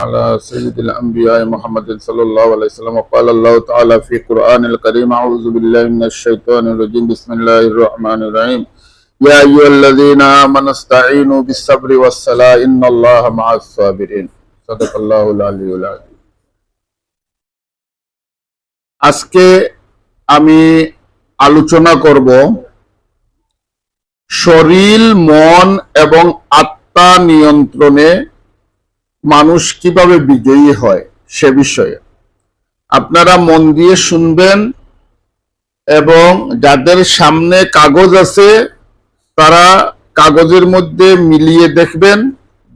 على سيد الأنبياء محمد صلى الله عليه وسلم. وقال الله تعالى في قرآن الكريم: أعوذ بالله من الشيطان الرجيم. بسم الله الرحمن الرحيم. يا أيها الذين آمنوا استعينوا بالصبر والصلاة إن الله مع الصابرين. صدق الله العلي العظيم. আজকে আমি আলোচনা করব শরীর, মন এবং আত্মা নিয়ন্ত্রণে মানুষ কিভাবে বিজয়ী হয় সে বিষয়ে। আপনারা মন দিয়ে শুনবেন এবং যাদের সামনে কাগজ আছে তারা কাগজের মধ্যে মিলিয়ে দেখবেন,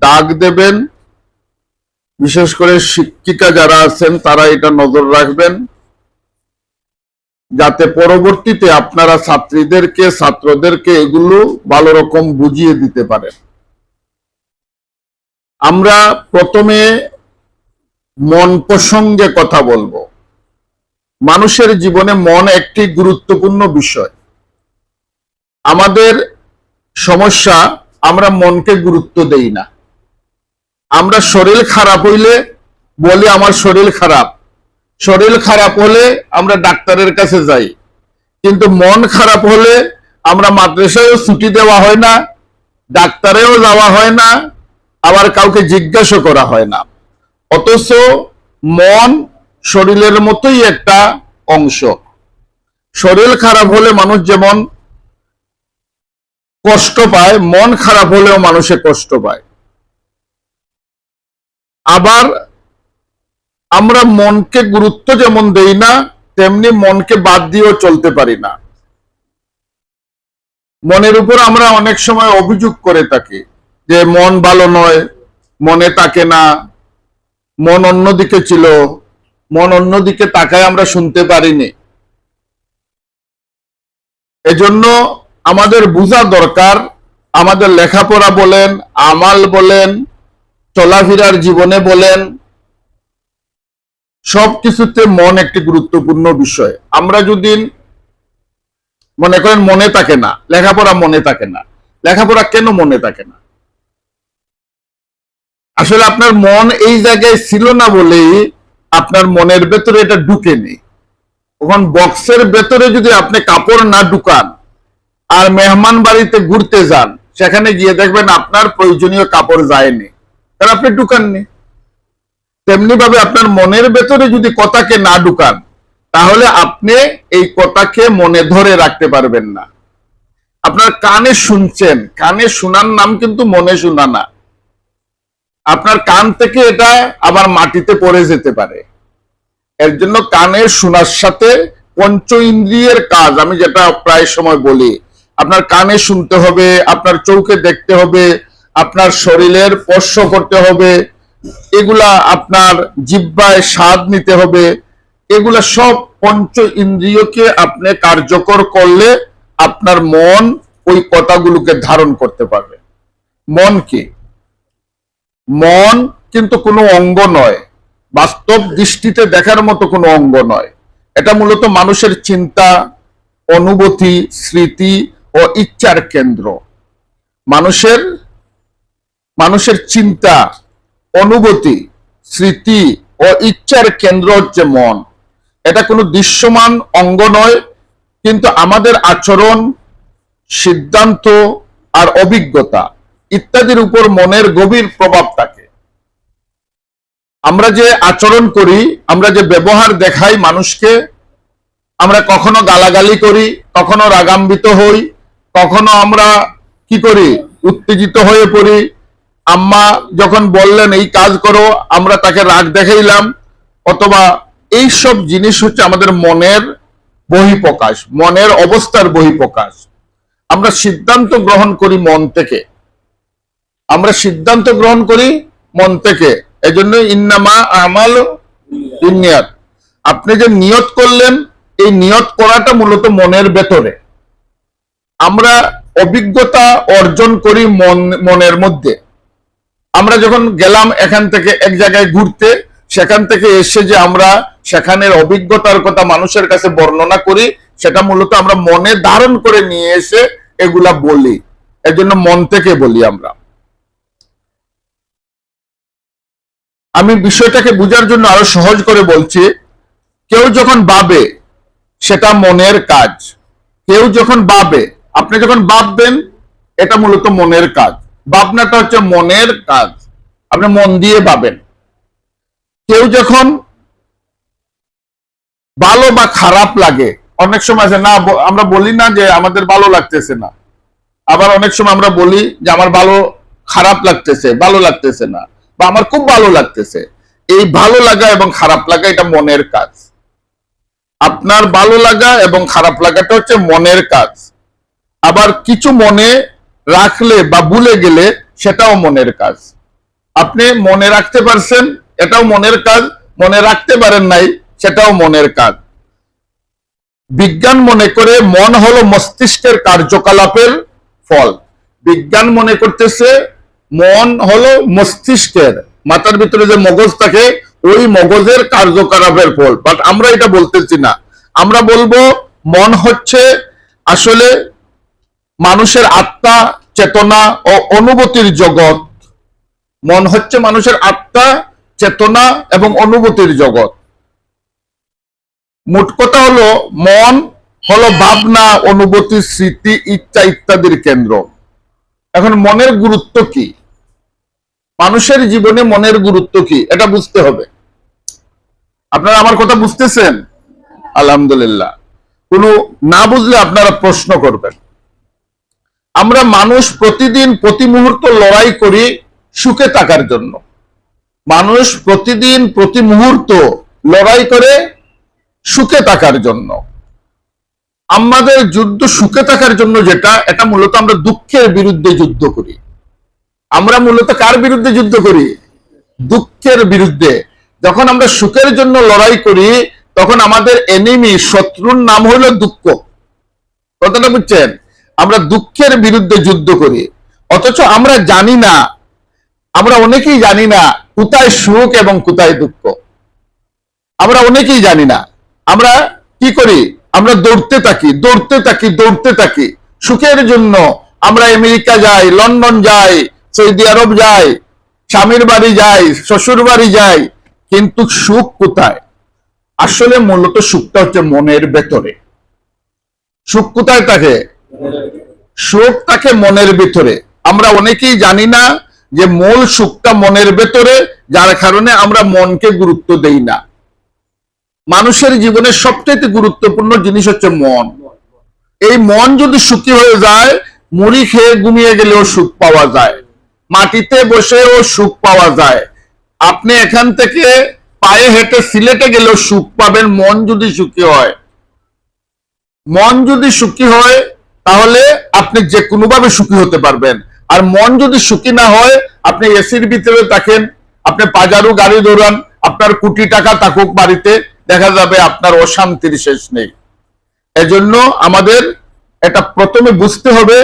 দাগ দেবেন। বিশেষ করে শিক্ষিকা যারা আছেন তারা এটা নজর রাখবেন, যাতে পরবর্তীতে আপনারা ছাত্রদেরকে এগুলো ভালো রকম বুঝিয়ে দিতে পারেন। আমরা প্রথমে মন প্রসঙ্গে কথা বলবো। মানুষের জীবনে মন একটি গুরুত্বপূর্ণ বিষয়। আমাদের সমস্যা, আমরা মনকে গুরুত্ব দেই না। আমরা শরীর খারাপ হইলে বলি আমার শরীর খারাপ, শরীর খারাপ হলে আমরা ডাক্তারের কাছে যাই, কিন্তু মন খারাপ হলে আমরা মাদ্রাসায়ও ছুটি দেওয়া হয় না, ডাক্তারেও যাওয়া হয় না, আবার কাউকে জিজ্ঞাসা করা হয় না। অথচ মন শরীরের মতোই একটা অংশ। শরীর খারাপ হলে মানুষ যেমন কষ্ট পায়, মন খারাপ হলেও মানুষে কষ্ট পায়। আবার আমরা মনকে গুরুত্ব যেমন দেই না, তেমনি মনকে বাদ দিয়েও চলতে পারি না। মনের উপর আমরা অনেক সময় অভিযোগ করে থাকি যে মন ভালো নয়, মনে তাকে না, মন অন্যদিকে ছিল, মন অন্যদিকে তাকায় আমরা শুনতে পারিনি। এজন্য আমাদের বোঝা দরকার, আমাদের লেখাপড়া বলেন, আমাল বলেন, চলাফেরার জীবনে বলেন, সবকিছুতে মন একটি গুরুত্বপূর্ণ বিষয়। আমরা যদি মনে করেন মনে থাকে না, লেখাপড়া মনে থাকে না, লেখাপড়া কেন মনে থাকে না? আসলে আপনার মন এই জায়গায় ছিল না বলেই আপনার মনের ভেতরে এটা ঢুকেনি। তখন বক্সের ভেতরে যদি আপনি কাপড় না ঢুকান আর মেহমান বাড়িতে ঘুরতে যান, সেখানে গিয়ে দেখবেন আপনার প্রয়োজনীয় কাপড় যায়নি, কারণ আপনি ঢুকাননি। তেমনি ভাবে আপনার মনের ভেতরে যদি কথাকে না ঢুকান, তাহলে আপনি এই কথাকে মনে ধরে রাখতে পারবেন না। আপনার কানে শুনছেন, কানে শোনার নাম কিন্তু মনে শোনা না। আপনার কান থেকে এটা আবার মাটিতে পড়ে যেতে পারে। এর জন্য কানের শোনার সাথে পঞ্চ ইন্দ্রিয়ের কাজ, আমি যেটা প্রায় সময় বলি, আপনার কানে শুনতে হবে, আপনার চোখে দেখতে হবে, আপনার শরীরের স্পর্শ করতে হবে, এগুলা আপনার জিহ্বায় স্বাদ নিতে হবে। এগুলা সব পঞ্চ ইন্দ্রিয়কে আপনি কার্যকর করলে আপনার মন ওই কথাগুলোকে ধারণ করতে পারবে। মন কি? মন কিন্তু কোনো অঙ্গ নয়, বাস্তব দৃষ্টিতে দেখার মতো কোনো অঙ্গ নয়। এটা মূলত মানুষের চিন্তা, অনুভূতি, স্মৃতি ও ইচ্ছার কেন্দ্র। মানুষের চিন্তা, অনুভূতি, স্মৃতি ও ইচ্ছার কেন্দ্র হচ্ছে মন। এটা কোনো দৃশ্যমান অঙ্গ নয়, কিন্তু আমাদের আচরণ, সিদ্ধান্ত আর অভিজ্ঞতা ইত্যাদির উপর মনের গভীর প্রভাব থাকে। আমরা যে আচরণ করি, আমরা যে ব্যবহার দেখাই মানুষকে, আমরা কখনো গালাগালি করি, কখনো রাগান্বিত হই, কখনো আমরা কি করি, উত্তেজিত হয়ে পড়ি। আম্মা যখন বললেন এই কাজ করো, আমরা তাকে রাগ দেখাইলাম, অথবা এই সব জিনিস হচ্ছে আমাদের মনের বহিঃপ্রকাশ, মনের অবস্থার বহিঃপ্রকাশ। আমরা সিদ্ধান্ত গ্রহণ করি মন থেকে, আমরা সিদ্ধান্ত গ্রহণ করি মন থেকে। এজন্য ইন্নামা আমাল বিন্নিয়াত, আপনি যে নিয়ত করলেন, এই নিয়ত করাটা মূলত মনের ভেতরে। আমরা অভিজ্ঞতা অর্জন করি মনের মধ্যে। আমরা যখন গেলাম এখান থেকে এক জায়গায় ঘুরতে, সেখান থেকে এসে যে আমরা সেখানের অভিজ্ঞতার কথা মানুষের কাছে বর্ণনা করি, সেটা মূলত আমরা মনে ধারণ করে নিয়ে এসে এগুলা বলি। এজন্য মন থেকে বলি আমরা। আমি বিষয়টাকে বোঝার জন্য আরো সহজ করে বলছি। কেউ যখন ভাবে সেটা মনের কাজ। কেউ যখন ভাবে, আপনি যখন ভাববেন, এটা মূলত মনের কাজ। ভাবনাটা হচ্ছে মনের কাজ, আপনি মন দিয়ে ভাবেন। কেউ যখন ভালো বা খারাপ লাগে, অনেক সময় আছে না, আমরা বলি না যে আমাদের ভালো লাগতেছে না, আবার অনেক সময় আমরা বলি যে আমার খারাপ লাগতেছে, ভালো লাগতেছে না, বা আমার খুব ভালো লাগতেছে। এই ভালো লাগা এবং খারাপ লাগা এটা মনের কাজ। আপনার ভালো লাগা এবং খারাপ লাগাটা হচ্ছে মনের কাজ। আবার কিছু মনে রাখলে বা ভুলে গেলে সেটাও মনের কাজ। আপনি মনে রাখতে পারছেন, এটাও মনের কাজ। মনে রাখতে পারেন নাই, সেটাও মনের কাজ। বিজ্ঞান মনে করে মন হলো মস্তিষ্কের কার্যকলাপের ফল। বিজ্ঞান মনে করতেছে মন হলো মস্তিষ্কের, মাথার ভিতরে যে মগজ থাকে ওই মগজের কার্যকলাপের ফল। বাট আমরা এটা বলতেছি না। আমরা বলবো মন হচ্ছে আসলে মানুষের আত্মা, চেতনা ও অনুভূতির জগৎ। মন হচ্ছে মানুষের আত্মা, চেতনা এবং অনুভূতির জগৎ। মোট কথা হলো মন হলো ভাবনা, অনুভূতি, স্মৃতি, ইচ্ছা ইত্যাদির কেন্দ্র। এখন মনের গুরুত্ব কি? মানুষের জীবনে মনের গুরুত্ব কি এটা বুঝতে হবে। আপনারা আমার কথা বুঝতেছেন? আলহামদুলিল্লাহ। কোনো না বুঝলে আপনারা প্রশ্ন করবেন। আমরা মানুষ প্রতিদিন প্রতি মুহূর্ত লড়াই করি সুখে থাকার জন্য। মানুষ প্রতিদিন প্রতি মুহূর্ত লড়াই করে সুখে থাকার জন্য। আমাদের যুদ্ধ সুখে থাকার জন্য যেটা, এটা মূলত আমরা দুঃখের বিরুদ্ধে যুদ্ধ করি। আমরা মূলত কার বিরুদ্ধে যুদ্ধ করি? দুঃখের বিরুদ্ধে। যখন আমরা সুখের জন্য লড়াই করি তখন আমাদের এনিমি, শত্রুর নাম হলো দুঃখ। কথাটা বুঝছেন? আমরা দুঃখের বিরুদ্ধে যুদ্ধ করি, অথচ আমরা জানি না, আমরা অনেকেই জানি না কোথায় সুখ এবং কোথায় দুঃখ। আমরা অনেকেই জানি না। আমরা কি করি? আমরা দৌড়তে থাকি, দৌড়তে থাকি, দৌড়তে থাকি সুখের জন্য। আমরা আমেরিকা যাই, লন্ডন যাই, সৌদি আরব যাই, স্বামীর বাড়ি যাই, শ্বশুর বাড়ি যাই, কিন্তু সুখ কোথায়? আসলে মূলত সুখটা হচ্ছে মনের ভেতরে। সুখ কোথায় থাকে? সুখ থাকে মনের ভিতরে। আমরা অনেকেই জানি না যে মূল সুখটা মনের ভেতরে, যার কারণে আমরা মনকে গুরুত্ব দেই না। মানুষের জীবনে সবচেয়ে গুরুত্বপূর্ণ জিনিস হচ্ছে মন। এই মন যদি সুখী হয়ে যায়, মুড়ি খেয়ে ঘুমিয়ে গেলেও সুখ পাওয়া যায়, মাটিতে বসেও সুখ পাওয়া যায়। আপনি এখান থেকে পায়ে হেঁটে সিলেটে গেলেও সুখ পাবেন, মন যদি সুখী হয়। মন যদি সুখী হয় তাহলে আপনি যে কোনো ভাবে সুখী হতে পারবেন। আর মন যদি সুখী না হয়, আপনি এসির ভিতরে থাকেন, আপনি পাজারু গাড়ি দৌড়ান, আপনার কোটি টাকা থাকুক বাড়িতে, দেখা যাবে আপনার অশান্তির শেষ নেই। এজন্য আমাদের এটা প্রথমে বুঝতে হবে,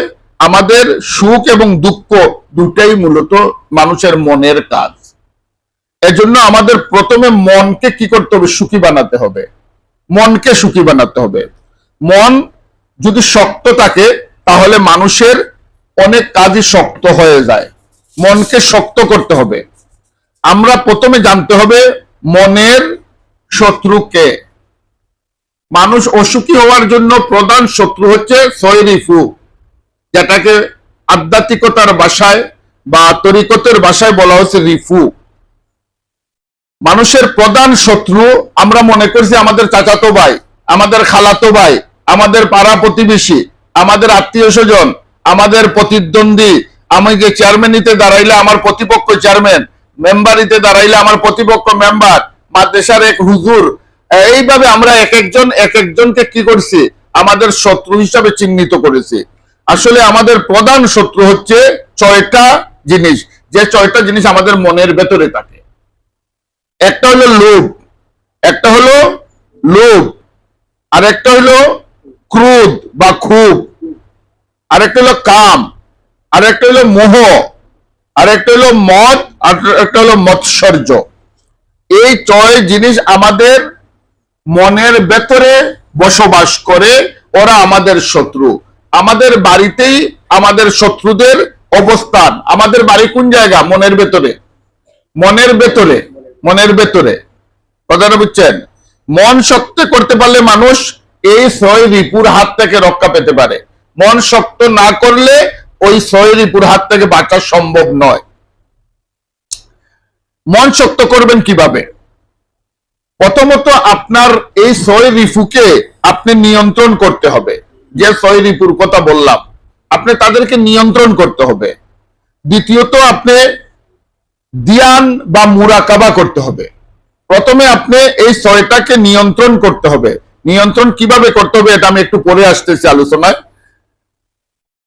আমাদের সুখ এবং দুঃখ দুটাই মূলত মানুষের মনের কাজ। এজন্য আমাদের প্রথমে মনকে কি করতে হবে? সুখী বানাতে হবে। মনকে সুখী বানাতে হবে। মন যদি শক্ত থাকে তাহলে মানুষের অনেক কাজই শক্ত হয়ে যায়। মনকে শক্ত করতে হবে। আমরা প্রথমে জানতে হবে মনের শত্রুকে। মানুষ অসুখী হওয়ার জন্য প্রধান শত্রু হচ্ছে সয়রিফু, যেটাকে আধ্যাত্মিকতার ভাষায় বা তরিকতের ভাষায় বলা হচ্ছে রিফু। মানুষের প্রধান শত্রু আমরা মনে করছি আমাদের চাচাতো ভাই, আমাদের খালাতো ভাই, আমাদের পাড়া প্রতিবেশী, আমাদের আত্মীয় স্বজন, আমাদের প্রতিদ্বন্দ্বী। আমি যে চেয়ারম্যানিতে দাঁড়াইলে আমার প্রতিপক্ষ চেয়ারম্যান, মেম্বারিতে দাঁড়াইলে আমার প্রতিপক্ষ মেম্বার, মাদ্রাসার এক হুজুর। এইভাবে আমরা এক একজনকে কি করছি? আমাদের শত্রু হিসাবে চিহ্নিত করেছি। আসলে আমাদের প্রধান শত্রু হচ্ছে 6টা জিনিস, যে 6টা জিনিস আমাদের মনের ভেতরে থাকে। একটা হলো লোভ, একটা হলো লোভ, আর একটা হলো ক্রোধ বা ক্ষোভ, আর একটা হলো কাম, আর একটা হলো মোহ, আর একটা হলো মদ, আর একটা হলো মৎসর্য। এই 6 জিনিস আমাদের মনের ভেতরে বসবাস করে, ওরা আমাদের শত্রু। আমাদের বাড়িতেই আমাদের শত্রুদের অবস্থান। আমাদের বাড়ি কোন জায়গা? মনের ভেতরে। মনের ভেতরে মনের ভেতরে, কথাটা বুঝছেন? মন শক্ত করতে পারলে মানুষ এই 6 রিপুর হাত থেকে রক্ষা পেতে পারে। মন শক্ত না করলে ওই 6 রিপুর হাত থেকে বাঁচা সম্ভব নয়। মন শক্ত করবেন কিভাবে? প্রথমত আপনার এই 6 রিপুকে আপনি নিয়ন্ত্রণ করতে হবে। যে 6 রিপুর কথা বললাম, আপনি তাদেরকে নিয়ন্ত্রণ করতে হবে। দ্বিতীয়ত আপনি ধ্যান বা মুরাকাবা করতে হবে। প্রথমে আপনি এই 6টাকে নিয়ন্ত্রণ করতে হবে। নিয়ন্ত্রণ কিভাবে করতে হবে এটা আমি একটু পরে আসতেছি আলোচনায়।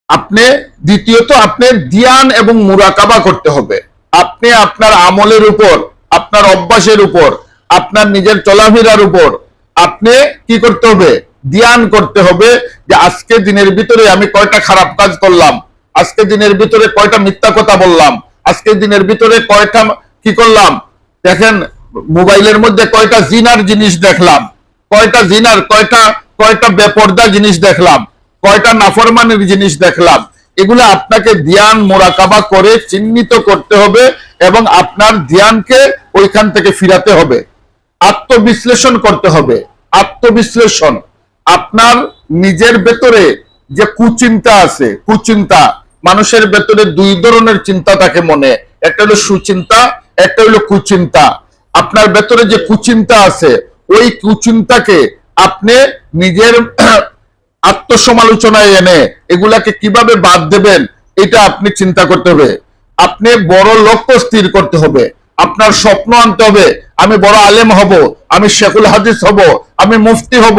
আপনি দ্বিতীয়ত আপনি ধ্যান এবং মুরাকাবা করতে হবে। আপনি আপনার আমলের উপর, আপনার অভ্যাসের উপর, আপনার নিজের চলাফেরার উপর আপনি কি করতে হবে? ধ্যান করতে হবে যে আজকে দিনের ভিতরে আমি কয়টা খারাপ কাজ করলাম, আজকে দিনের ভিতরে কয়টা মিথ্যা কথা বললাম, আজকে দিনের ভিতরে কয়টা কি করলাম। দেখেন মোবাইলের মধ্যে কয়টা জিনার জিনিস দেখলাম, কয়টা জিনার কয়টা বেপরদা জিনিস দেখলাম, কয়টা নাফরমানের জিনিস দেখলাম। এগুলো আপনাকে ধ্যান মোরাকাবা করে চিহ্নিত করতে হবে এবং আপনার ধ্যানকে ওইখান থেকে ফিরাতে হবে। আত্মবিশ্লেষণ করতে হবে। আত্মবিশ্লেষণ, আপনার নিজের ভেতরে যে কুচিন্তা আছে, কুচিন্তা, মানুষের ভেতরে 2 ধরনের চিন্তা থাকে মনে, একটা হলো সুচিন্তা, একটা হলো কুচিন্তা। আপনার ভেতরে যে কুচিন্তা আছে ওই কুচিন্তাকে আপনি নিজের আত্মসমালোচনায় এনে এগুলাকে কিভাবে বাদ দেবেন এটা আপনি চিন্তা করতে হবে। আপনি বড় লক্ষ্য স্থির করতে হবে। আপনার স্বপ্ন আনতে হবে, আমি বড় আলেম হব, আমি শেখুল হাদিস হব, আমি মুফতি হব,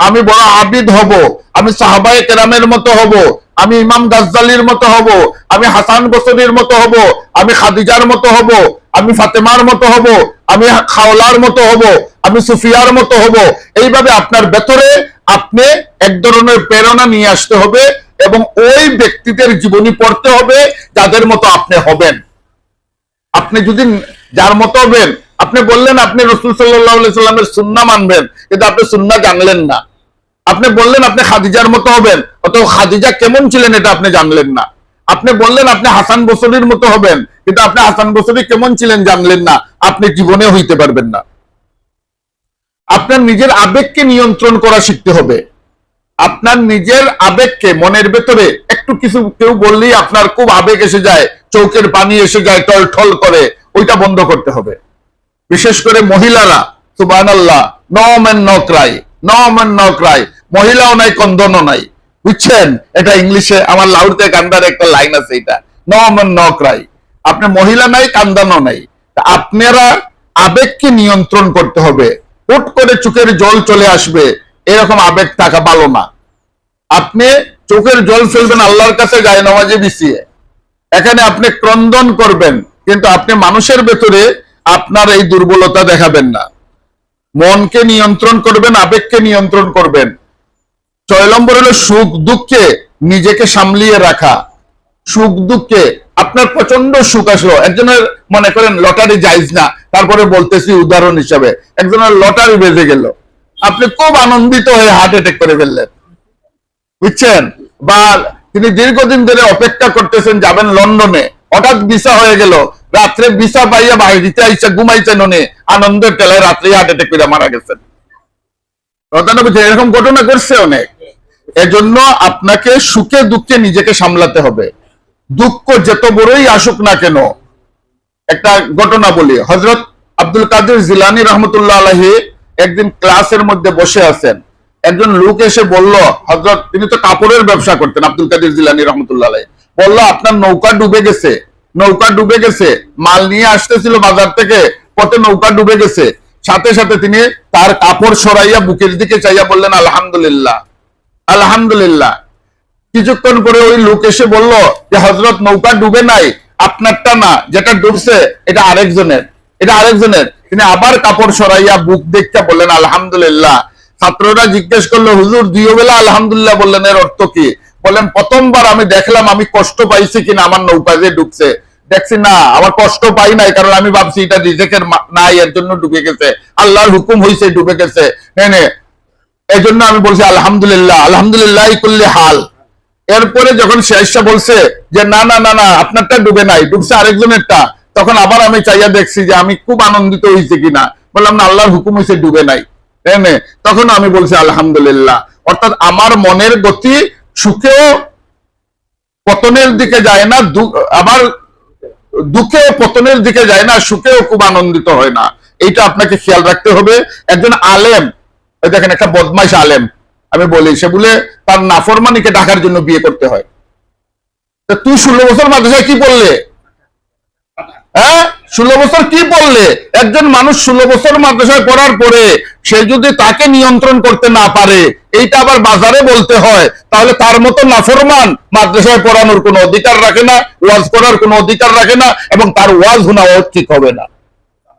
আমি বড় আবিদ হব, আমি সাহাবায়ে কেরামের মতো হব, আমি ইমাম গাজ্জালির মতো হব, আমি হাসান বসরির মতো হব, আমি খাদিজার মতো হব, আমি ফাতেমার মতো হব, আমি খাওলার মতো হব, আমি সুফিয়ার মতো হব। এইভাবে আপনার ভেতরে আপনি এক ধরনের প্রেরণা নিয়ে আসতে হবে এবং ওই ব্যক্তিদের জীবনী পড়তে হবে যাদের মতো আপনি হবেন। আপনি যদি যার মতো হবেন, আপনি বললেন আপনি রাসূল সাল্লাল্লাহু আলাইহি সাল্লামের সুন্নাহ মানবেন, কিন্তু আপনি সুন্নাহ জানলেন না। আপনি বললেন আপনি খাদিজার মতো হবেন, অথবা খাদিজা কেমন ছিলেন এটা আপনি জানলেন না। আপনি বললেন আপনি হাসান বসরির মতো হবেন, কিন্তু আপনি হাসান বসরি কেমন ছিলেন জানলেন না। আপনি জীবনে হইতে পারবেন না। আপনার নিজের আবেগকে নিয়ন্ত্রণ করা শিখতে হবে। আপনার নিজের আবেগকে, মনের ভেতরে একটু কিছু কেউ বললেই আপনার খুব আবেগ এসে যায়, চোখের পানি এসে যায়, টলঠল করে, ওইটা বন্ধ করতে হবে। বিশেষ করে মহিলারা, সুবহানাল্লাহ, no man no cry, no man no cry, মহিলাও নাই কন্দনও নাই, বুঝছেন? এটা ইংলিশে আমার লাউড়তে কান্দার একটা লাইন আছে, এটা নো ম্যান নো ক্রাই। আপনি মহিলা নাই, কান্দানো নাই। আপনারা আবেগকে নিয়ন্ত্রণ করতে হবে। হুট করে চোখের জল চলে আসবে এরকম আবেগ থাকা ভালো না। আপনি চোখের জল ফেলবেন আল্লাহর কাছে গায়ে নামাজে বিছিয়ে, এখানে আপনি ক্রন্দন করবেন, কিন্তু আপনি মানুষের ভেতরে আপনার এই দুর্বলতা দেখাবেন না। মনকে নিয়ন্ত্রণ করবেন, আবেগকে নিয়ন্ত্রণ করবেন। 6 নম্বর হলো সুখ দুঃখে নিজেকে সামলিয়ে রাখা। সুখ দুঃখে আপনার প্রচন্ড সুখ আসলো, একজনের মনে করেন লটারি জায়েজ না, তারপরে বলতেছি উদাহরণ হিসাবে, একজনের লটারি বেজে গেল, আপনি খুব আনন্দিত হয়ে হার্ট অ্যাটাক করে ফেললেন, বুঝছেন? বা তিনি দীর্ঘদিন ধরে অপেক্ষা করতেছেন যাবেন লন্ডনে, হঠাৎ ভিসা হয়ে গেল, রাত্রে ভিসা পাইয়া বাড়িতে আইসা ঘুমাইছেন, উনি আনন্দের টেলায় রাত্রে হার্ট অ্যাটাক করে মারা গেছেন। কথাটা বুঝছেন? এরকম ঘটনা ঘটছে অনেক। এজন্য আপনাকে সুখে দুঃখে নিজেকে সামলাতে হবে। দুঃখ যত বড়ই আসুক না কেন, একটা ঘটনা বলি। হযরত আব্দুল কাদের জিলানী রহমতুল্লাহ আলাইহি একদিন ক্লাসের মধ্যে বসে আছেন, একজন লোক এসে বলল, হযরত, তিনি তো কাপড়ের ব্যবসা করতেন, আব্দুল কাদের জিলানী রহমতুল্লাহ আলাইহি, বলল আপনার নৌকা ডুবে গেছে, নৌকা ডুবে গেছে, মাল নিয়ে আসতেছিল বাজার থেকে, পথে নৌকা ডুবে গেছে। সাথে সাথে তিনি তার কাপড় সরাইয়া বুকের দিকে চাইয়া বললেন আলহামদুলিল্লাহ, আলহামদুলিল্লাহ। কিছুক্ষণ পরে ওই লোক এসে বলল যে হযরত, নৌকা ডুবে নাই, আপনারটা না, যেটা ডুবছে এটা আরেকজনের, এটা আরেকজনের। তিনি আবার কাপড় সরাইয়া বুক দেখতে বললেন আলহামদুলিল্লাহ। ছাত্ররা জিজ্ঞেস করলো, হুজুর 2 বেলা আলহামদুলিল্লাহ বললেন, এর অর্থ কি? বললেন, প্রথমবার আমি দেখলাম আমি কষ্ট পাইছি কিনা আমার নৌকা যে ডুবছে, দেখছি না আমার কষ্ট পাই নাই, কারণ আমি ভাবছি এটা রিজেকের নাই, এর জন্য ডুবে গেছে, আল্লাহর হুকুম হয়েছে ডুবে গেছে, এই জন্য আমি বলছি আলহামদুলিল্লাহ, আলহামদুলিল্লাহ কুল্লি হাল। এরপরে যখন শেষটা বলছে যে না না না না, আপনারটা ডুবে নাই, ডুবছে আরেকজনেরটা, তখন আবার আমি চাইয়া দেখছি যে আমি খুব আনন্দিত হয়েছি কিনা, বললাম না, আল্লাহর হুকুম হয়েছে ডুবে নাই। তখন আমি বলছি আলহামদুলিল্লাহ। অর্থাৎ আমার মনের গতি সুখেও পতনের দিকে যায় না, আবার দুঃখেও পতনের দিকে যায় না, সুখেও খুব আনন্দিত হয় না। এইটা আপনাকে খেয়াল রাখতে হবে। একজন আলেম, দেখেন একটা বদমাইশ আলেম আমি বলি, সে বলে তার নাফরমানিকে ডাকার জন্য বিয়ে করতে হয়। তুই 16 বছর মাদ্রাসায় কি বললে? হ্যাঁ, 16 বছর কি পড়লে? একজন মানুষ 16 বছর মাদ্রাসায় পড়ার পরে সে যদি তাকে নিয়ন্ত্রণ করতে না পারে, এইটা আবার বাজারে বলতে হয়, তাহলে তার মতো নাফরমান মাদ্রাসায় পড়ানোর কোনো অধিকার রাখে না, ওয়াজ করার কোনো অধিকার রাখে না, এবং তার ওয়াজ শোনা ঠিক হবে না।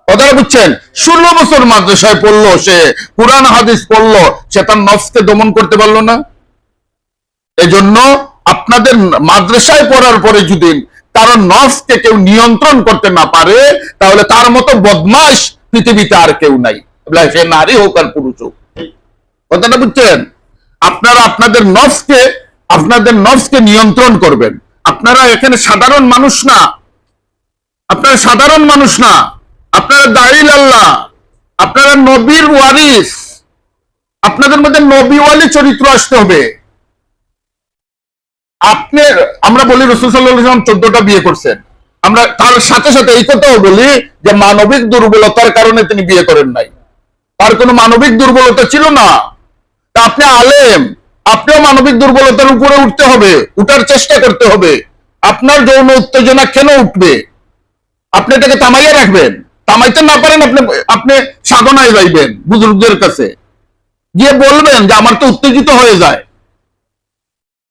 কথাটা বুঝছেন? 16 বছর মাদ্রাসায় পড়লো, সে কুরআন হাদিস পড়লো, সে তার নফসকে দমন করতে পারলো না। এজন্য আপনাদের মাদ্রাসায় পড়ার পরে যদি কারণ নফসকে কেউ নিয়ন্ত্রণ করতে না পারে, তাহলে তার মতো বদমাশ পৃথিবীতে আর কেউ নাই, সে নারী হোক আর পুরুষ হোক। কথাটা বুঝছেন? আপনারা আপনাদের নফসকে নিয়ন্ত্রণ করবেন। আপনারা এখানে সাধারণ মানুষ না, আপনারা সাধারণ মানুষ না, আপনারা দাঈল আল্লাহ, আপনারা নবীর ওয়ারিস। আপনাদের মধ্যে নবীওয়ালি চরিত্র আসতে হবে। আমরা বলি রাসূল সাল্লাল্লাহু আলাইহি ওয়াসাল্লাম 14টা বিয়ে করছেন, আমরা তার সাথে সাথে এই কথাও বলি যে মানবিক দুর্বলতার কারণে তিনি বিয়ে করেন নাই। তার কোনো মানবিক দুর্বলতা ছিল না। তা আপনি আলেম, আপনিও মানবিক দুর্বলতার উপরে উঠতে হবে, উঠার চেষ্টা করতে হবে। আপনার যৌন উত্তেজনা কেন উঠবে? আপনি এটাকে থামাইয়া রাখবেন। থামাইতে না পারেন, আপনি সাধনায় যাইবেন, বুজুর্গদের কাছে গিয়ে বলবেন যে আমার তো উত্তেজিত হয়ে যায়।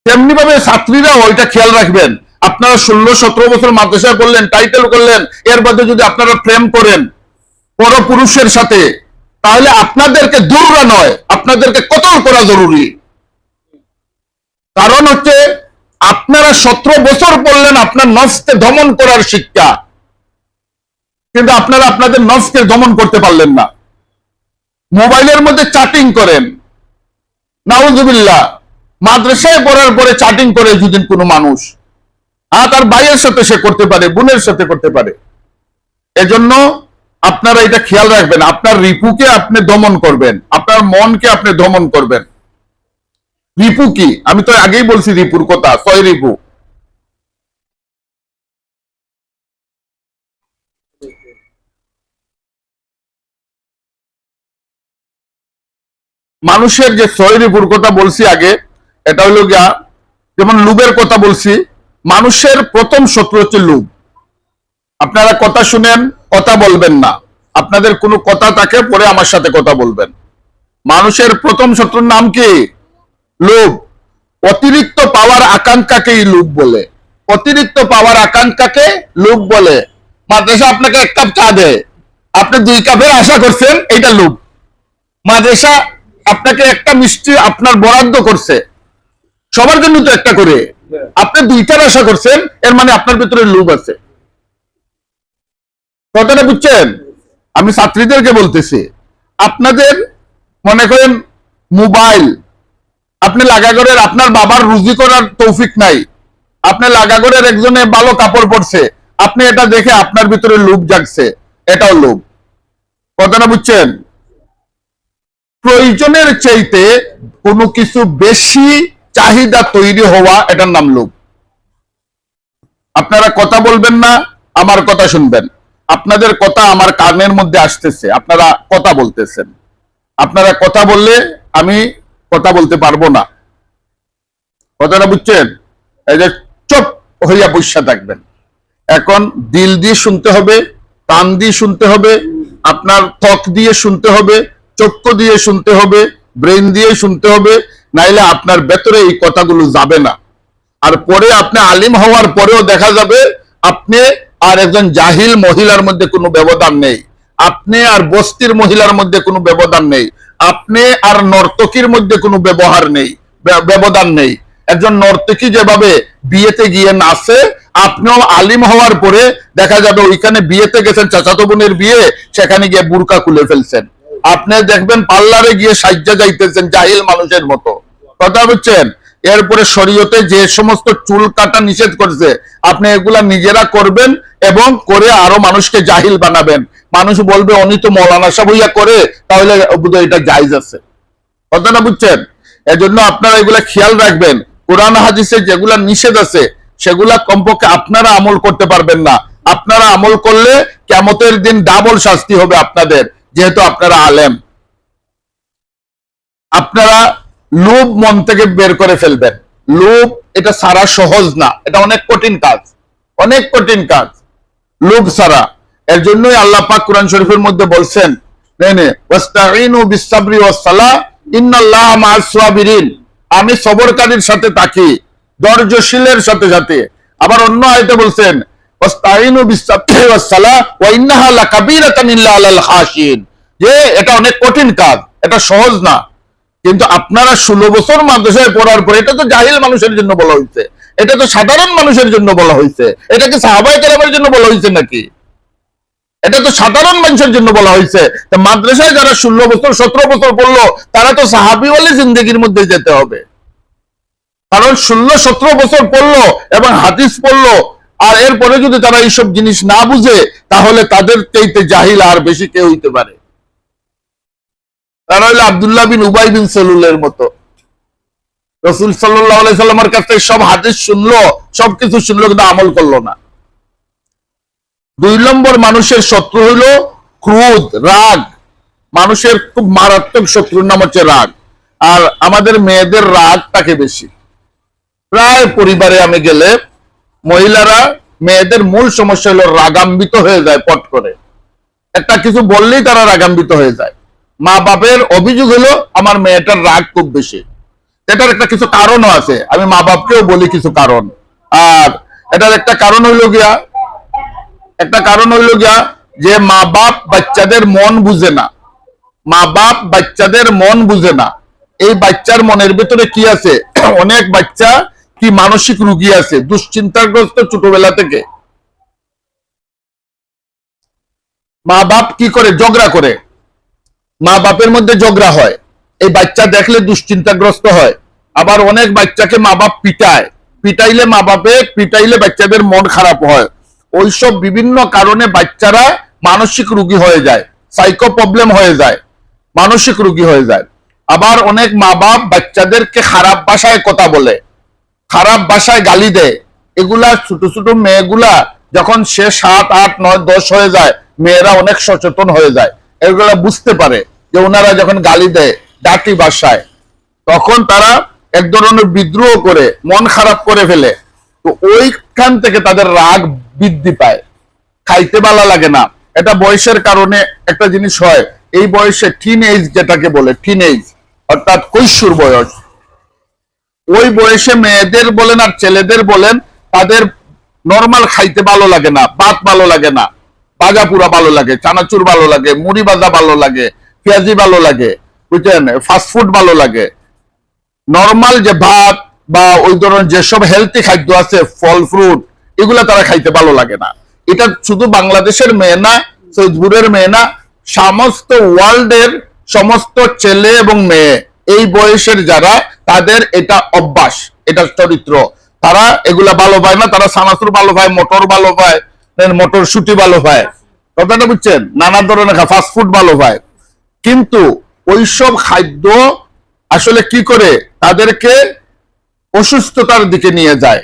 তেমনি ভাবে ছাত্রীরা ওইটা খেয়াল রাখবেন। আপনারা 16-17 বছর মাদ্রাসায় পড়লেন, টাইটেল করলেন, এর মধ্যে যদি আপনারা প্রেম করেন পরপুরুষের সাথে, তাহলে আপনাদেরকে দূররা নয়, আপনাদেরকে কতল করা জরুরি। কারণ হচ্ছে আপনারা 17 বছর পড়লেন আপনার নফসকে দমন করার শিক্ষা, কিন্তু আপনারা আপনাদের নফসকে দমন করতে পারলেন না। মোবাইলের মধ্যে চ্যাটিং করেন, নাউজুবিল্লাহ। মাদ্রাসায় পড়ার পরে চ্যাটিং করে যদি কোনো মানুষ, তার ভাইয়ের সাথে সে করতে পারে, বোনের সাথে করতে পারে। এজন্য আপনারা এটা খেয়াল রাখবেন। আপনার রিপুকে আপনি দমন করবেন, আপনার মনকে আপনি দমন করবেন। রিপু কি? আমি তো আগেই বলছি রিপুর কথা, 6 রিপু। মানুষের যে 6 রিপুর কথা বলছি আগে, এটা হলো গিয়া, যেমন লুবের কথা বলছি, মানুষের প্রথম শত্রু হচ্ছে লুব। আপনারা কথা শুনেন, কথা বলবেন না। আপনাদের কোনো কথা থাকে পরে আমার সাথে কথা বলবেন। মানুষের প্রথম শত্রুর নাম কি? লোভ। অতিরিক্ত পাওয়ার আকাঙ্ক্ষাকেই লোভ বলে। অতিরিক্ত পাওয়ার আকাঙ্ক্ষাকে লোভ বলে। মাদ্রাসা আপনাকে 1 কাপ চা দেয়, আপনি 2 কাপের আশা করছেন, এইটা লোভ। মাদ্রাসা আপনাকে একটা মিষ্টি আপনার বরাদ্দ করছে, সবার জন্য তো একটা করে, আপনি 2টার আশা করছেন, এর মানে আপনার ভিতরে লোভ আছে। কথাটা বুঝছেন? আমি ছাত্রীদেরকে বলতেছি, আপনাদের মনে করেন মোবাইল, আপনি লাগাগড়ের, আপনার বাবার রুজি করার তৌফিক নাই, আপনি লাগাগড়ের একজনে ভালো কাপড় পরছে, আপনি এটা দেখে আপনার ভিতরে লোভ জাগছে, এটাও লোভ। কথাটা বুঝছেন? প্রয়োজনের চাইতে কোনো কিছু বেশি চাহিদা তৈরি হওয়া, এটার নাম লোভ। আপনারা কথা বলবেন না, আমার কথা শুনবেন। আপনাদের কথা আমার কানের মধ্যে আসতেছে, আপনারা কথা বলতেছেন। আপনারা কথা বললে আমি কথা বলতে পারবো না। কথাটা বুঝছেন? এই যে চুপ হইয়া বসে থাকবেন। এখন দিল দিয়ে শুনতে হবে, কান দিয়ে শুনতে হবে, আপনার ত্বক দিয়ে শুনতে হবে, চক্ষু দিয়ে শুনতে হবে, ব্রেন দিয়ে শুনতে হবে, নাইলে আপনার ভেতরে এই কথাগুলো যাবে না। আর পরে আপনি আলিম হওয়ার পরেও দেখা যাবে আপনি আর একজন জাহিল মহিলার মধ্যে কোনো ব্যবধান নেই, আপনি আর বস্তির মহিলার মধ্যে কোনো ব্যবধান নেই, আপনি আর নর্তকীর মধ্যে কোনো ব্যবধান নেই। একজন নর্তকী যেভাবে বিয়েতে গিয়ে নাচে, আপনিও আলিম হওয়ার পরে দেখা যাবে ওইখানে বিয়েতে গেছেন, চাচাতো বোনের বিয়ে, সেখানে গিয়ে বুরকা খুলে ফেলছেন। আপনি দেখবেন পার্লারে গিয়ে সাজ্জা যাইতেছেন জাহিল মানুষের মতো। কথা বুঝছেন? এরপরে শরীয়তে যে সমস্ত চুল কাটা নিষেধ করেছে আপনি এগুলা নিজেরা করবেন এবং করে আরো মানুষকে জাহিল বানাবেন। মানুষ বলবে উনি তো মৌলানা সাহেব হইয়া করে, তাহলে এটা জায়েজ আছে। কথাটা বুঝছেন? এজন্য আপনারা এগুলা খেয়াল রাখবেন। কোরআন হাদিসে যেগুলা নিষেধ আছে সেগুলা কমপক্ষে আপনারা আমল করতে পারবেন না। আপনারা আমল করলে কিয়ামতের দিন ডাবল শাস্তি হবে আপনাদের, যেহেতু আপনারা আলেম। আপনারা লোভ মন থেকে বের করে ফেলবেন। লোভ এটা সারা সহজ না, এটা অনেক কঠিন কাজ, অনেক কঠিন কাজ লোভ সারা। এর জন্যই আল্লাহ পাক কোরআন শরীফের মধ্যে বলছেন, ওয়াস্তাঈনু বিস-সাবরি ওয়াস-সালাহ ইন্নাল্লাহা মা'আস সাবিরিন, আমি সবরকারীর সাথে থাকি, ধৈর্যশীলের সাথে সাথে। আবার অন্য আয়াতে বলছেন ওয়াস্তাঈনু বিস-সাবরি ওয়াস-সালাহ ওয়া ইন্নাহা লাকাবীরাতুন ইল্লা আলাল খাশিন, যে এটা অনেক কঠিন কাজ, এটা সহজ না। কিন্তু আপনারা 16 বছর মাদ্রাসায় পড়ার পর, এটা তো জাহিল মানুষের জন্য বলা হয়েছে, এটা তো সাধারণ মানুষের জন্য বলা হয়েছে, এটা কি সাহাবায়ে কেরামের জন্য বলা হয়েছে নাকি? এটা তো সাধারণ মানুষের জন্য বলা হয়েছে। মাদ্রাসায় যারা 16 বছর 17 বছর পড়লো তারা তো সাহাবীওয়ালি জিন্দেগির মধ্যে যেতে হবে। কারণ 16-17 বছর পড়লো এবং হাদিস পড়লো, আর এরপরে যদি তারা এইসব জিনিস না বুঝে তাহলে তাদের চাইতে জাহিল আর বেশি কেউ হইতে পারে। তারা হইল আব্দুল্লাহ বিন উবাই বিন সেলুলের মতো। রাসূল সাল্লাল্লাহু আলাইহি সাল্লামের কাছে সব হাদিস শুনলো, সবকিছু শুনলো, কিন্তু আমল করলো না। 2 নম্বর মানুষের শত্রু হইল ক্রোধ, রাগ। মানুষের খুব মারাত্মক শত্রুর নাম হচ্ছে রাগ। আর আমাদের মেয়েদের রাগ থাকে বেশি। প্রায় পরিবারে আমি গেলে মহিলারা, মেয়েদের মূল সমস্যা হলো রাগান্বিত হয়ে যায় পট করে। একটা কিছু বললেই তারা রাগান্বিত হয়ে যায়। মা বাপের অভিযোগ হলো আমার মেয়েটার রাগ খুব বেশি। এটার একটা কিছু কারণও আছে, আমি মা বাপকেও বলি কিছু কারণ। আর এটার একটা কারণ হইল গিয়া যে মা বাপ বাচ্চাদের মন বুঝে না। মা বাপ বাচ্চাদের মন বুঝে না। এই বাচ্চার মনের ভিতরে কি আছে? অনেক বাচ্চা কি মানসিক রোগী আছে, দুশ্চিন্তাগ্রস্ত ছোটবেলা থেকে। মা বাপ কি করে? ঝগড়া করে, মা বাপের মধ্যে ঝগড়া হয়, এই বাচ্চা দেখলে দুশ্চিন্তাগ্রস্ত হয়। আবার অনেক বাচ্চাকে মা বাপ পিটায়, পিটাইলে বাচ্চাদের মন খারাপ হয়। ওইসব বিভিন্ন কারণে বাচ্চারা মানসিক রোগী হয়ে যায়, সাইকো প্রবলেম হয়ে যায়, মানসিক রোগী হয়ে যায়। আবার অনেক মা বাপ বাচ্চাদেরকে খারাপ ভাষায় কথা বলে, খারাপ ভাষায় গালি দেয়। এগুলা ছোট ছোট মেয়েগুলা যখন সে 7, 8, 9, 10 হয়ে যায়, মেয়েরা অনেক সচেতন হয়ে যায়। এগুলা বুঝতে পারে যে ওনারা যখন গালি দেয় ডাটি ভাষায়, তখন তারা এক ধরনের বিদ্রোহ করে মন খারাপ করে ফেলে। তো ওইখান থেকে তাদের রাগ বৃদ্ধি পায়, খাইতে ভালো লাগে না। এটা বয়সের কারণে একটা জিনিস হয়। এই বয়সে টিন এজ যেটাকে বলে, টিন এজ অর্থাৎ কৈশোর বয়স, ওই বয়সে মেয়েদের বলেন আর ছেলেদের বলেন, তাদের নরমাল খাইতে ভালো লাগে না, ভাত ভালো লাগে না, ভাজা পুরা ভালো লাগে, চানাচুর ভালো লাগে, মুড়ি ভাজা ভালো লাগে, পেঁয়াজি ভালো লাগে, বুঝছেন, ফাস্টফুড ভালো লাগে। নরমাল যে ভাত বা ওই ধরনের যেসব হেলথি খাদ্য আছে, ফল ফ্রুট, এগুলা তারা খাইতে ভালো লাগে না। এটা শুধু বাংলাদেশের মেয়ে না, সৈয়দপুরের মেয়ে না, সমস্ত ওয়ার্ল্ডের সমস্ত ছেলে এবং মেয়ে এই বয়সের যারা, তাদের এটা অভ্যাস, এটা চরিত্র। তারা এগুলা ভালো পায় না। তারা সানাসুর ভালো পায়, মটর ভালো পায়, মটরশুটি ভালো পায়, কথাটা বুঝছেন, নানা ধরনের ফাস্টফুড ভালো পায়। কিন্তু ওইসব খাদ্য আসলে কি করে তাদেরকে অসুস্থতার দিকে নিয়ে যায়,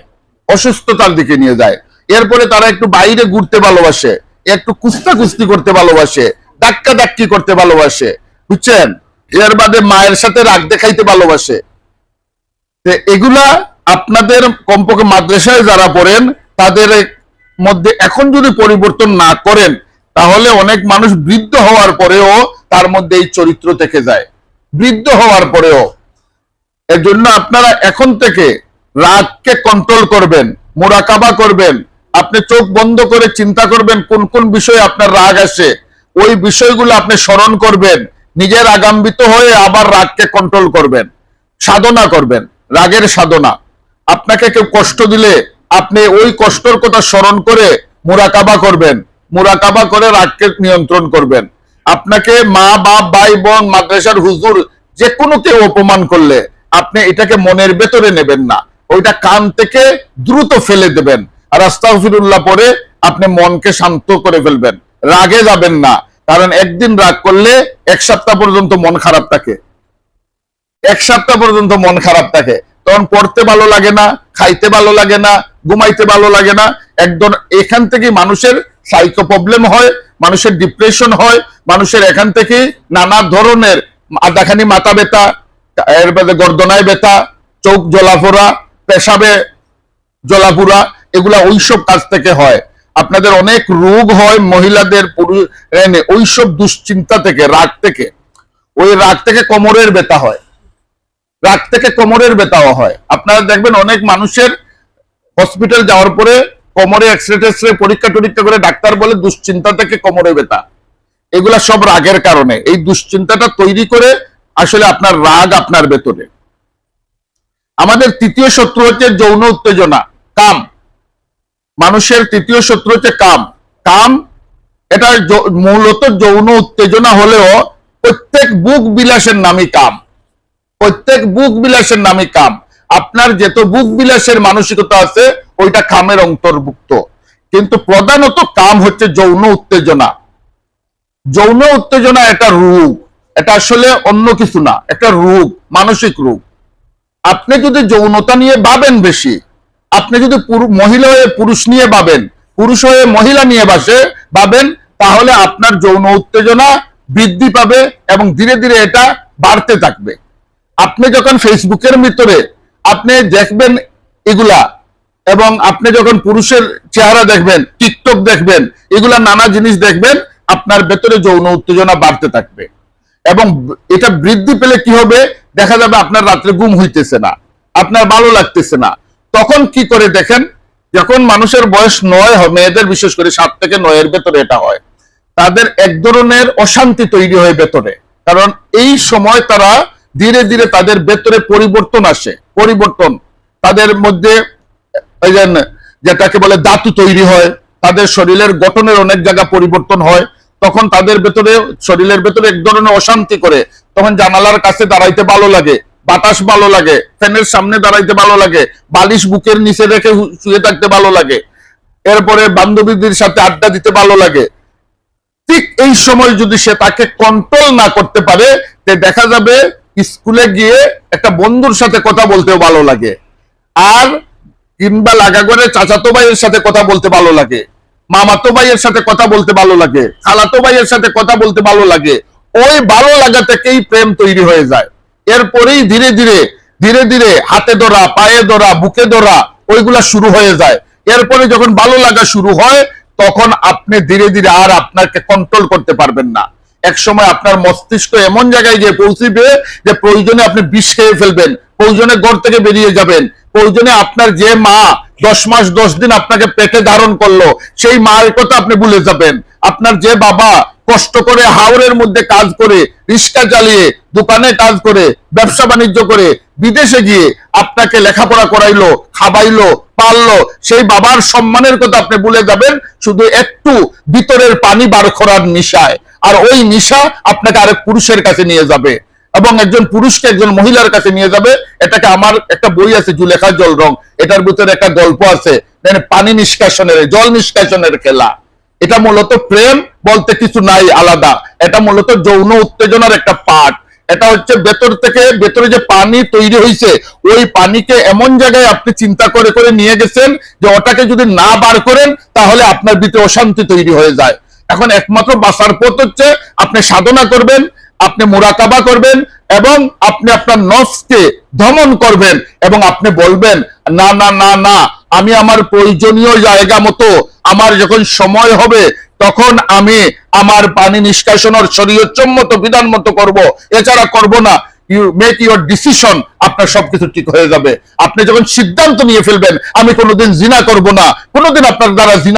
অসুস্থতার দিকে নিয়ে যায়। এরপরে তারা একটু বাইরে ঘুরতে ভালোবাসে, একটু কুস্তি করতে ভালোবাসে, ধাক্কা ধাক্কি করতে ভালোবাসে, বুঝছেন, এর বাদে মায়ের সাথে রাগ দেখাইতে ভালোবাসে। এগুলা আপনাদের কমপক্ষে মাদ্রাসায় যারা পড়েন তাদের মধ্যে এখন যদি পরিবর্তন না করেন, তাহলে অনেক মানুষ বৃদ্ধ হওয়ার পরেও তার মধ্যে এই চরিত্র থেকে যায়, বৃদ্ধ হওয়ার পরেও। এর জন্য আপনারা এখন থেকে রাগকে কন্ট্রোল করবেন, মুরাকাবা করবেন। আপনি চোখ বন্ধ করে চিন্তা করবেন কোন কোন বিষয়ে আপনার রাগ আসে, ওই বিষয়গুলো আপনি স্মরণ করবেন, নিজের আগাম্বিত হয়ে আবার রাগকে কন্ট্রোল করবেন, সাধনা করবেন, রাগের সাধনা। আপনাকে কেউ কষ্ট দিলে আপনি ওই কষ্টের কথা স্মরণ করে মুরাকাবা করবেন, মুরাকাবা করে রাগকে নিয়ন্ত্রণ করবেন। আপনাকে মা বাপ ভাই বোন মাদ্রাসার হুজুর যে কোনো কেউ অপমান করলে আপনি এটাকে মনের ভেতরে নেবেন না, ওইটা কান থেকে দ্রুত ফেলে দেবেন। আর আস্তাগফিরুল্লাহ পরে আপনি মনকে শান্ত করে ফেলবেন, রাগে যাবেন না। কারণ একদিন রাগ করলে এক সপ্তাহ পর্যন্ত মন খারাপ থাকে, এক সপ্তাহ পর্যন্ত মন খারাপ থাকে। তখন পড়তে ভালো লাগে না, খাইতে ভালো লাগে না, ঘুমাইতে ভালো লাগে না। একদম এখান থেকে মানুষের সাইকো প্রবলেম হয়, মানুষের ডিপ্রেশন হয়, মানুষের এখান থেকে নানা ধরনের আদাখানি মাথা ব্যথা, এর মধ্যে গর্দনায় ব্যথা, চোখ জ্বলাফোড়া, পেশাবে জ্বলাপুরা, এগুলা ওইসব কাজ থেকে হয়। আপনাদের অনেক রোগ হয় মহিলাদের, পুরুষ, ওইসব দুশ্চিন্তা থেকে, রাগ থেকে। ওই রাগ থেকে কোমরের ব্যথা হয়, রাগ থেকে কোমরের ব্যথাও হয়। আপনারা দেখবেন অনেক মানুষের হসপিটাল যাওয়ার পরে কোমরে এক্সরে পরীক্ষা টরীক্ষা করে ডাক্তার বলে দুশ্চিন্তা থেকে কোমরে ব্যথা। এগুলা সব রাগের কারণে। এই দুশ্চিন্তাটা তৈরি করে আসলে আপনার রাগ আপনার ভেতরে। আমাদের তৃতীয় শত্রু হচ্ছে যৌন উত্তেজনা, কাম। মানুষের তৃতীয় শত্রু হচ্ছে কাম। কাম এটা মূলত যৌন উত্তেজনা হলেও প্রত্যেক বুক বিলাসের নামই কাম, প্রত্যেক বুক বিলাসের নামই কাম। আপনার যত বুক বিলাসের মানসিকতা আছে ওইটা কামের অন্তর্ভুক্ত। কিন্তু প্রধানত কাম হচ্ছে যৌন উত্তেজনা। যৌন উত্তেজনা একটা রোগ, এটা আসলে অন্য কিছু না, একটা রোগ, মানসিক রোগ। আপনি যদি যৌনতা নিয়ে ভাবেন বেশি, আপনি যদি মহিলা হয়ে পুরুষ নিয়ে ভাবেন, পুরুষ হয়ে মহিলা নিয়ে ভাবেন, তাহলে আপনার যৌন উত্তেজনা বৃদ্ধি পাবে এবং ধীরে ধীরে এটা বাড়তে থাকবে। আপনি যখন ফেসবুকের ভিতরে আপনি দেখবেন এগুলা, এবং আপনি যখন পুরুষের চেহারা দেখবেন, টিকটক দেখবেন, এগুলা নানা জিনিস দেখবেন, আপনার ভেতরে যৌন উত্তেজনা বাড়তে থাকবে। এবং এটা বৃদ্ধি পেলে কি হবে, দেখা যাবে আপনার রাত্রে ঘুম হইতেছে না, আপনার ভালো লাগতেছে না। তখন কি করে দেখেন, যখন মানুষের বয়স 9 হয়, মেয়েদের বিশেষ করে 7 থেকে 9 এর ভেতরে এটা হয়, তাদের এক ধরনের অশান্তি তৈরি হয় ভেতরে। কারণ এই সময় তারা ধীরে ধীরে তাদের ভেতরে পরিবর্তন আসে, পরিবর্তন তাদের মধ্যে যেটাকে বলে ধাতু তৈরি হয়, তাদের শরীরের গঠনের অনেক জায়গা পরিবর্তন হয়। তখন তাদের ভেতরে, শরীরের ভেতরে এক ধরনের অশান্তি করে। তখন জানালার কাছে দাঁড়াইতে ভালো লাগে, বাতাস ভালো লাগে, ফ্যানের সামনে দাঁড়াইতে ভালো লাগে, বালিশ বুকের নিচে রেখে শুয়ে থাকতে ভালো লাগে, এরপরে বান্ধবীদের সাথে আড্ডা দিতে ভালো লাগে। ঠিক এই সময় যদি সে তাকে কন্ট্রোল না করতে পারে, দেখা যাবে স্কুলে গিয়ে একটা বন্ধুর সাথে কথা বলতেও ভালো লাগে, আর কিংবা লাগা করে চাচাতো ভাইয়ের সাথে কথা বলতে ভালো লাগে, মামাতো ভাইয়ের সাথে কথা বলতে ভালো লাগে, খালাতো ভাইয়ের সাথে কথা বলতে ভালো লাগে। ওই ভালো লাগা থেকেই প্রেম তৈরি হয়ে যায়। এরপরেই ধীরে ধীরে ধীরে ধীরে হাতে ধরা, পায়ে ধরা, বুকে ধরা, ওইগুলা শুরু হয়ে যায়। এরপরে যখন ভালো লাগা শুরু হয়, তখন আপনি ধীরে ধীরে আর আপনাকে কন্ট্রোল করতে পারবেন না। এক সময় আপনার মস্তিষ্ক এমন জায়গায় গিয়ে পৌঁছবে যে প্রয়োজনে আপনি বিষ খেয়ে ফেলবেন, প্রয়োজনে ঘর থেকে বেরিয়ে যাবেন, প্রয়োজনে আপনার যে মা 10 মাস 10 দিন আপনাকে পেটে ধারণ করলো, সেই মায়ের কথা আপনি ভুলে যাবেন। আপনার যে বাবা কষ্ট করে হাওরের মধ্যে কাজ করে, রিক্সা চালিয়ে, দোকানে কাজ করে, ব্যবসা বাণিজ্য করে, বিদেশে গিয়ে আপনাকে লেখাপড়া করাইলো, খাবাইলো, পাললো, সেই বাবার সম্মানের কথা আপনি ভুলে যাবেন শুধু একটু ভিতরের পানি বার করার নেশায়। আর ওই নেশা আপনাকে আরেক পুরুষের কাছে নিয়ে যাবে, এবং একজন পুরুষকে একজন মহিলার কাছে নিয়ে যাবে। এটাকে, আমার একটা বই আছে জুলেখা জল রং, এটার ভিতরে একটা গল্প আছে, পানি নিষ্কাশনের, জল নিষ্কাশনের খেলা। এটা মূলত প্রেম বলতে কিছু নাই আলাদা, এটা মূলত যৌন উত্তেজনার একটা পার্ট। এটা হচ্ছে ভেতর থেকে, ভেতরে যে পানি তৈরি হয়েছে, ওই পানিকে এমন জায়গায় আপনি চিন্তা করে করে নিয়ে গেছেন যে ওটাকে যদি না বার করেন তাহলে আপনার ভিতরে অশান্তি তৈরি হয়ে যায়। এখন একমাত্র বাঁচার পথ হচ্ছে আপনি সাধনা করবেন, আপনি মুরাকাবা করবেন, এবং আপনি আপনার নফসকে দমন করবেন, এবং আপনি বলবেন না না না না, আমি আমার প্রয়োজনীয় জায়গা মতো, আমার যখন সময় হবে তখন আমি আমার পানি নিষ্কাশনের শরীয়তসম্মত বিধান মতো করব, এছাড়া করব না। ইউ মেক ইউর ডিসিশন, আপনার সবকিছু ঠিক হয়ে যাবে। আপনি যখন সিদ্ধান্ত নিয়ে ফেলবেন আমি কোনোদিন জিনা করব না, কোনোদিন আপনার দ্বারা জিনা